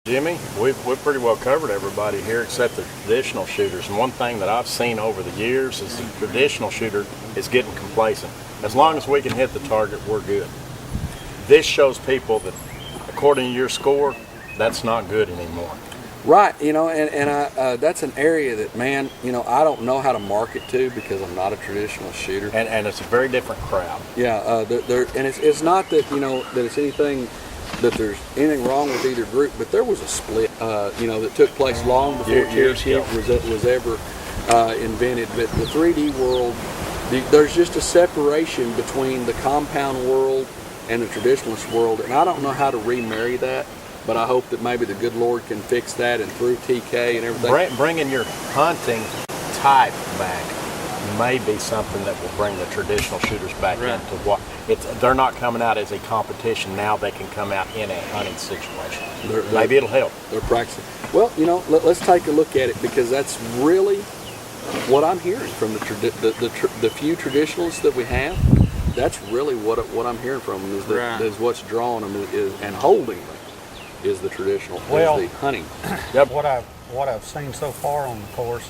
Jimmy, we've pretty well covered everybody here except the traditional shooters. And one thing that I've seen over the years is the traditional shooter is getting complacent. As long as we can hit the target, we're good. This shows people that, according to your score, that's not good anymore. Right, and that's an area that, man, I don't know how to market to because I'm not a traditional shooter. And it's a very different crowd. Yeah, and it's not that, that it's anything, that there's anything wrong with either group, but there was a split, that took place long before TRT was ever invented. But the 3D world, there's just a separation between the compound world and the traditionalist world, and I don't know how to remarry that. But I hope that maybe the good Lord can fix that, and through TK and everything. Bringing your hunting type back may be something that will bring the traditional shooters back into what they're not coming out as a competition. Now they can come out in a hunting situation. Maybe it'll help. They're practicing. Well, let's take a look at it, because that's really what I'm hearing from the few traditionalists that we have. That's really what I'm hearing from them is what's drawing them and holding them. Is the traditional, is the hunting. Yep. What I've seen so far on the course,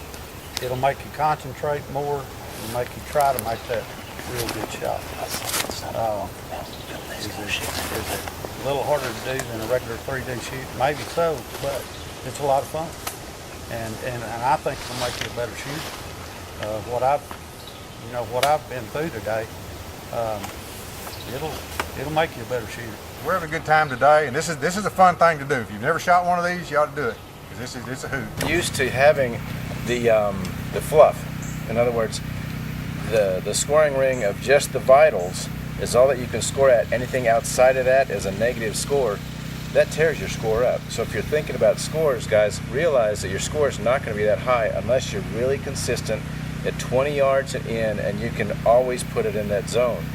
it'll make you concentrate more and make you try to make that real good shot. Is it a little harder to do than a regular 3D shoot? Maybe so, but it's a lot of fun. And I think it'll make you a better shooter. What I've been through today, it'll make you a better shooter. We're having a good time today, and this is a fun thing to do. If you've never shot one of these, you ought to do it, because it's a hoot. Used to having the fluff. In other words, the scoring ring of just the vitals is all that you can score at. Anything outside of that is a negative score. That tears your score up. So if you're thinking about scores, guys, realize that your score is not going to be that high unless you're really consistent at 20 yards and in, and you can always put it in that zone.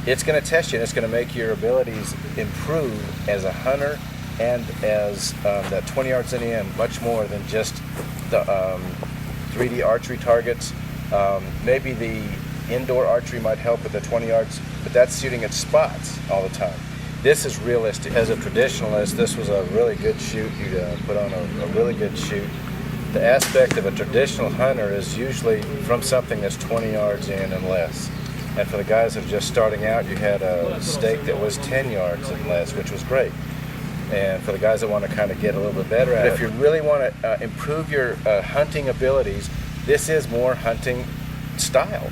It's going to test you, and it's going to make your abilities improve as a hunter and as that 20 yards in much more than just the 3D archery targets. Maybe the indoor archery might help with the 20 yards, but that's shooting at spots all the time. This is realistic. As a traditionalist, this was a really good shoot. You put on a really good shoot. The aspect of a traditional hunter is usually from something that's 20 yards in and less. And for the guys that are just starting out, you had a stake that was 10 yards and less, which was great. And for the guys that want to kind of get a little bit better at it, if you really want to improve your hunting abilities, this is more hunting style.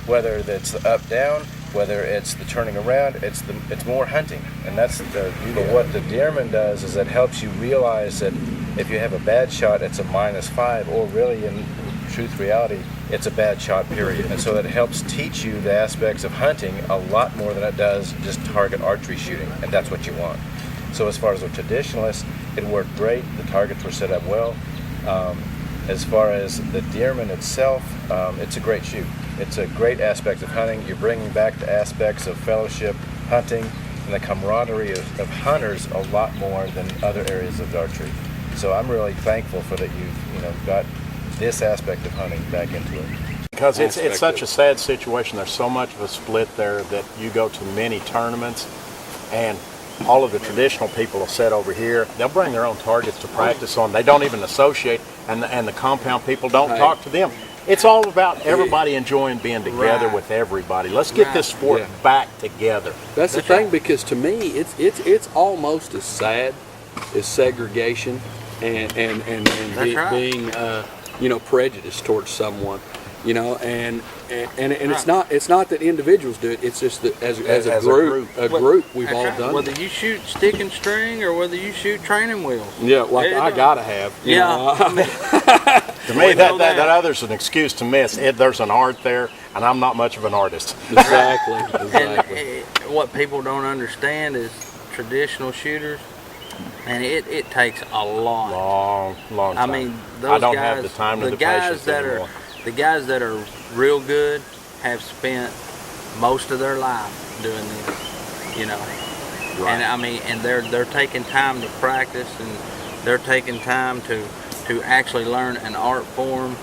Whether it's up down, whether it's the turning around, it's more hunting. And that's the beauty. But what the Deerman does is it helps you realize that if you have a bad shot, it's a -5, or really in truth reality, it's a bad shot, period. And so that helps teach you the aspects of hunting a lot more than it does just target archery shooting, and that's what you want. So as far as a traditionalist, it worked great. The targets were set up well. As far as the Deerman itself, it's a great shoot. It's a great aspect of hunting. You're bringing back the aspects of fellowship, hunting, and the camaraderie of hunters a lot more than other areas of archery. So I'm really thankful for that you've got this aspect of hunting back into it. Because it's such a sad situation. There's so much of a split there that you go to many tournaments, and all of the traditional people will sit over here. They'll bring their own targets to practice on. They don't even associate, and the compound people don't talk to them. It's all about everybody enjoying being together with everybody. Let's get this sport back together. That's the thing, because to me, it's almost as sad as segregation and being prejudiced towards someone, and it's not that individuals do it. It's just that as a group, we've all done it. Whether you shoot stick and string or whether you shoot training wheels. Yeah, like I gotta have. To me, that other's an excuse to miss. There's an art there, and I'm not much of an artist. Exactly. And what people don't understand is traditional shooters. And it takes a long time. I mean, those I don't guys, have the time or the patience anymore. The guys that are real good have spent most of their life doing this, Right. And I mean, and they're taking time to practice, and they're taking time to actually learn an art form,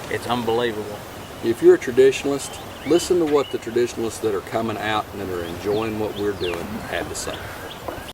it's unbelievable. If you're a traditionalist, listen to what the traditionalists that are coming out and that are enjoying what we're doing had to say.